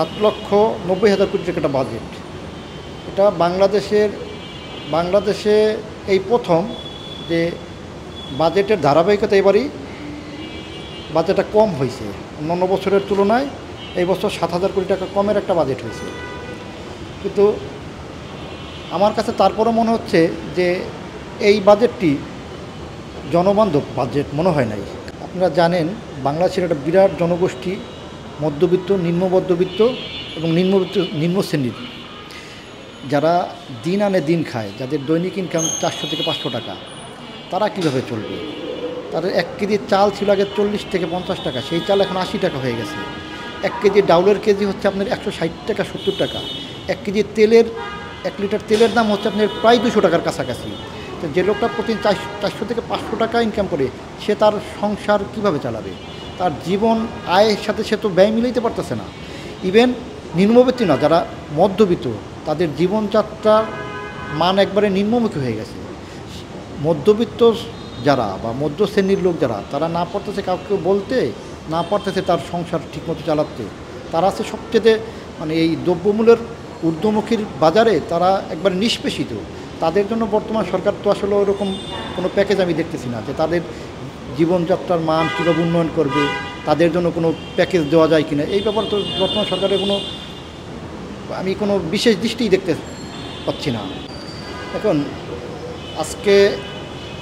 7,90,000 কোটি টাকা একটা বাজেট। এটা বাংলাদেশে এই প্রথম যে বাজেটের ধারাবাহিকতা এবারই বাজেটটা কম হয়েছে। অন্যান্য বছরের তুলনায় এই বছর 7,000 কোটি টাকা কমের একটা বাজেট হয়েছে। কিন্তু আমার কাছে তারপরও মনে হচ্ছে যে এই বাজেটটি জনবান্ধব বাজেট মনে হয় নাই। আপনারা জানেন বাংলাদেশের একটা বিরাট জনগোষ্ঠী মধ্যবিত্ত, নিম্ন মধ্যবিত্ত এবং নিম্ন শ্রেণীর, যারা দিন আনে দিন খায়, যাদের দৈনিক ইনকাম 400 থেকে 500 টাকা, তারা কীভাবে চলবে? তাদের 1 কেজি চাল ছিল আগে 40 থেকে 50 টাকা, সেই চাল এখন 80 টাকা হয়ে গেছে। 1 কেজি ডাউলের কেজি হচ্ছে আপনার 160 টাকা 70 টাকা। 1 কেজি তেলের 1 লিটার তেলের দাম হচ্ছে আপনার প্রায় 200 টাকার কাছাকাছি। তো যে লোকটা প্রতিদিন 400 থেকে 500 টাকা ইনকাম করে, সে তার সংসার কিভাবে চালাবে? তার জীবন আয়ের সাথে সে তো ব্যয় মিলাইতে পারতেছে না। ইভেন নিম্নবিত্ত না, যারা মধ্যবিত্ত, তাদের জীবনযাত্রার মান একবারে নিম্নমুখী হয়ে গেছে। মধ্যবিত্ত যারা বা মধ্য শ্রেণীর লোক যারা, তারা না পারতেছে কাউকে বলতে, না পারতেছে তার সংসার ঠিকমতো চালাতে। তারা আছে সবচেয়ে মানে এই দ্রব্যমূল্যের ঊর্ধ্বমুখীর বাজারে তারা একবারে নিষ্পেষিত। তাদের জন্য বর্তমান সরকার তো আসলে ওরকম কোনো প্যাকেজ আমি দেখতেছি না যে তাদের জীবনযাত্রার মান কীভাবে উন্নয়ন করবে, তাদের জন্য কোনো প্যাকেজ দেওয়া যায় কিনা, এই ব্যাপারে তো বর্তমান সরকারের আমি কোনো বিশেষ দৃষ্টিই দেখতে পাচ্ছি না। এখন আজকে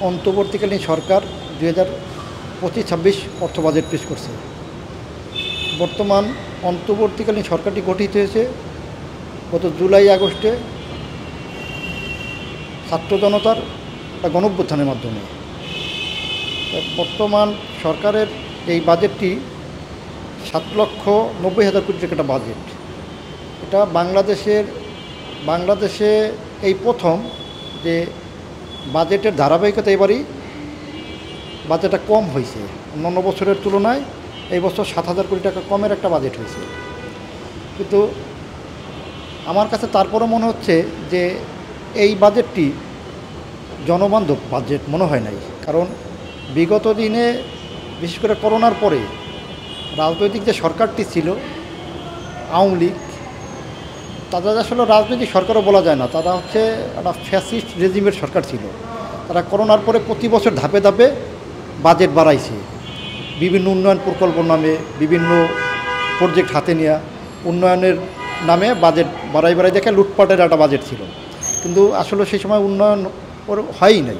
অন্তর্বর্তীকালীন সরকার 2025-26 অর্থ বাজেট পেশ করছে। বর্তমান অন্তর্বর্তীকালীন সরকারটি গঠিত হয়েছে গত জুলাই আগস্টে ছাত্র জনতার গণঅভ্যুত্থানের মাধ্যমে। বর্তমান সরকারের এই বাজেটটি 7,90,000 কোটি টাকা একটা বাজেট। এটা বাংলাদেশে এই প্রথম যে বাজেটের ধারাবাহিকতা এবারই বাজেটটা কম হয়েছে। অন্যান্য বছরের তুলনায় এই বছর 7,000 কোটি টাকা কমের একটা বাজেট হয়েছে। কিন্তু আমার কাছে তারপরও মনে হচ্ছে যে এই বাজেটটি জনবান্ধব বাজেট মনে হয় নাই। কারণ বিগত দিনে বিশেষ করে করোনার পরে রাজনৈতিক যে সরকারটি ছিল আওয়ামী লীগ, তাদের আসলে রাজনৈতিক সরকারও বলা যায় না, তারা হচ্ছে একটা ফ্যাসিস্ট রেজিমের সরকার ছিল। তারা করোনার পরে প্রতি বছর ধাপে ধাপে বাজেট বাড়াইছে, বিভিন্ন উন্নয়ন প্রকল্প নামে বিভিন্ন প্রজেক্ট হাতে নেওয়া, উন্নয়নের নামে বাজেট বাড়াই দেখে লুটপাটের একটা বাজেট ছিল। কিন্তু আসলে সেই সময় উন্নয়ন হয়ই নাই।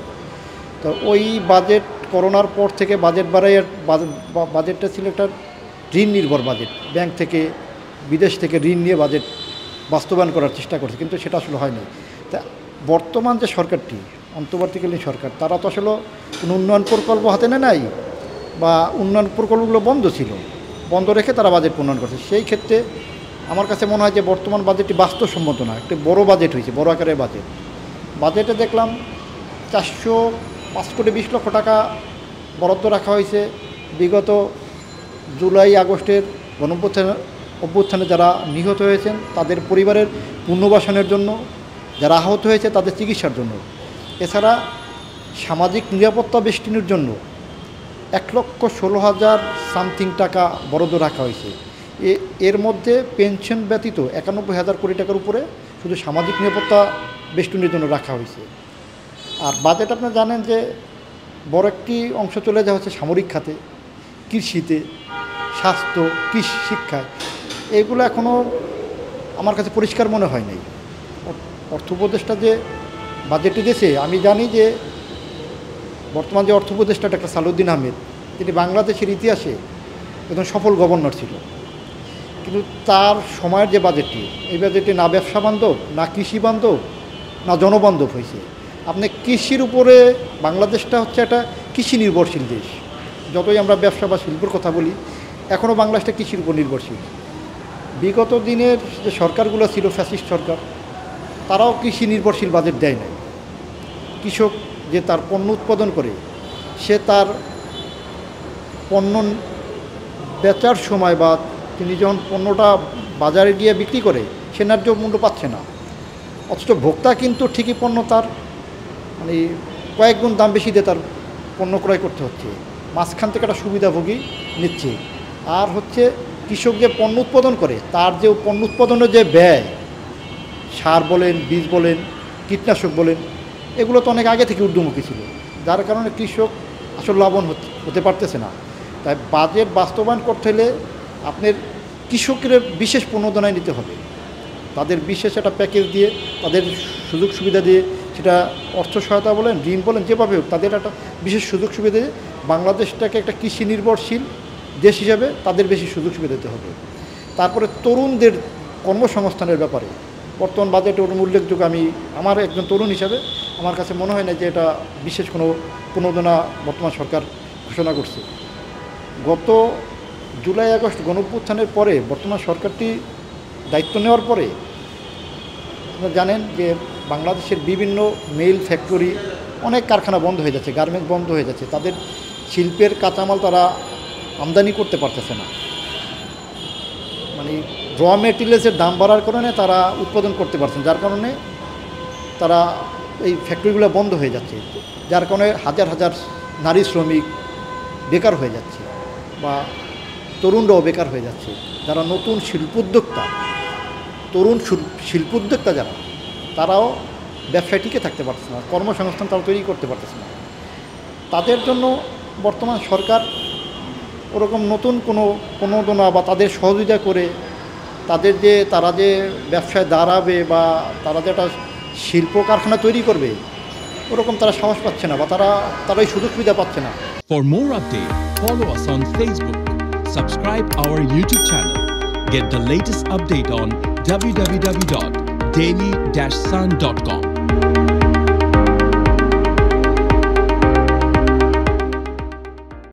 তো ওই বাজেট করোনার পর থেকে বাজেট বাজেটটা ছিল একটা ঋণ নির্ভর বাজেট। ব্যাংক থেকে বিদেশ থেকে ঋণ নিয়ে বাজেট বাস্তবায়ন করার চেষ্টা করছে, কিন্তু সেটা আসলে হয়নি। তা বর্তমান যে সরকারটি, অন্তর্বর্তীকালীন সরকার, তারা তো আসলে কোনো উন্নয়ন প্রকল্প হাতে নেয় নাই, বা উন্নয়ন প্রকল্পগুলো বন্ধ রেখে তারা বাজেট প্রণয়ন করছে। সেই ক্ষেত্রে আমার কাছে মনে হয় যে বর্তমান বাজেটটি বাস্তবসম্মত না। একটি বড় বাজেট হয়েছে, বড় আকারের বাজেটে দেখলাম 520 লক্ষ টাকা বরাদ্দ রাখা হয়েছে বিগত জুলাই আগস্টের অভ্যুত্থানে যারা নিহত হয়েছেন তাদের পরিবারের পুনর্বাসনের জন্য, যারা আহত হয়েছে তাদের চিকিৎসার জন্য। এছাড়া সামাজিক নিরাপত্তা বেষ্টনীর জন্য 1,16,000 সামথিং টাকা বরাদ্দ রাখা হয়েছে। এর মধ্যে পেনশন ব্যতীত 91,000 কোটি টাকার উপরে শুধু সামাজিক নিরাপত্তা বেষ্টনীর জন্য রাখা হয়েছে। আর বাজেট আপনারা জানেন যে বড় একটি অংশ চলে যাওয়া হচ্ছে সামরিক খাতে, কৃষিতে, স্বাস্থ্য, শিক্ষায়। এগুলো এখনও আমার কাছে পরিষ্কার মনে হয় নাই। অর্থ উপদেষ্টা যে বাজেটটি দিয়েছে, আমি জানি যে বর্তমান যে অর্থ উপদেষ্টা ডক্টর সালাউদ্দিন আহমেদ, তিনি বাংলাদেশের ইতিহাসে একজন সফল গভর্নর ছিল। কিন্তু তার সময়ের যে বাজেটটি, এই বাজেটটি না ব্যবসা বান্ধব, না কৃষি বান্ধব, না জনবান্ধব হয়েছে। আপনি কৃষির উপরে, বাংলাদেশটা হচ্ছে একটা কৃষি নির্ভরশীল দেশ। যতই আমরা ব্যবসা বা শিল্পের কথা বলি, এখনও বাংলাদেশটা কৃষির উপর নির্ভরশীল। বিগত দিনের যে সরকারগুলো ছিল ফ্যাসিস্ট সরকার, তারাও কৃষি নির্ভরশীল বাজেট দেয় নাই। কৃষক যে তার পণ্য উৎপাদন করে, সে তার পণ্য বেচার সময় বা তিনি যখন পণ্যটা বাজারে গিয়ে বিক্রি করে, সে ন্যায্য মূল্য পাচ্ছে না। অথচ ভোক্তা কিন্তু ঠিকই পণ্য তার মানে কয়েক গুণ দাম বেশি দিয়ে তার পণ্য ক্রয় করতে হচ্ছে। মাঝখান থেকে একটা সুবিধাভোগী নিচ্ছে। আর হচ্ছে কৃষক যে পণ্য উৎপাদন করে তার যে পণ্য উৎপাদনের যে ব্যয়, সার বলেন, বীজ বলেন, কীটনাশক বলেন, এগুলো তো অনেক আগে থেকে ঊর্ধ্বমুখী ছিল, যার কারণে কৃষক আসলে লাভবান হতে পারতেছে না। তাই বাজেট বাস্তবায়ন করতে হলে আপনার কৃষকের বিশেষ প্রণোদনায় নিতে হবে, তাদের বিশেষ একটা প্যাকেজ দিয়ে, তাদের সুযোগ সুবিধা দিয়ে, সেটা অর্থ সহায়তা বলেন, ঋণ বলেন, যেভাবে হোক তাদের একটা বিশেষ সুযোগ সুবিধা দিয়ে বাংলাদেশটাকে একটা কৃষি নির্ভরশীল দেশ হিসাবে তাদের বেশি সুযোগ সুবিধা দিতে হবে। তারপরে তরুণদের কর্মসংস্থানের ব্যাপারে বর্তমান বাজেটে উল্লেখযোগ্য, আমার একজন তরুণ হিসাবে আমার কাছে মনে হয় না যে এটা বিশেষ কোনো প্রণোদনা বর্তমান সরকার ঘোষণা করছে। গত জুলাই আগস্ট গণঅভ্যুত্থানের পরে বর্তমান সরকারটি দায়িত্ব নেওয়ার পরে আপনারা জানেন যে বাংলাদেশের বিভিন্ন মেইল ফ্যাক্টরি, অনেক কারখানা বন্ধ হয়ে যাচ্ছে, গার্মেন্টস বন্ধ হয়ে যাচ্ছে, তাদের শিল্পের কাঁচামাল তারা আমদানি করতে পারতেছে না, মানে র মেটেরিয়ালসের দাম বাড়ার কারণে তারা উৎপাদন করতে পারছেন, যার কারণে তারা এই ফ্যাক্টরিগুলো বন্ধ হয়ে যাচ্ছে, যার কারণে হাজার হাজার নারী শ্রমিক বেকার হয়ে যাচ্ছে বা তরুণরাও বেকার হয়ে যাচ্ছে। যারা নতুন শিল্পোদ্যোক্তা, তরুণ শিল্পোদ্যোক্তা যারা, তারাও ব্যবসায় টিকে থাকতে পারছে না, কর্মসংস্থান তারা তৈরি করতে পারতেছে না। তাদের জন্য বর্তমান সরকার ওরকম নতুন কোনো প্রণোদনা বা তাদের সহযোগিতা করে তারা যে ব্যবসায় দাঁড়াবে বা তারা যে একটা শিল্প কারখানা তৈরি করবে, ওরকম তারা সাহস পাচ্ছে না বা তারা এই সুযোগ সুবিধা পাচ্ছে না। For more updates, follow us on Facebook, subscribe our YouTube channel, get the latest update on www.daily-sun.com.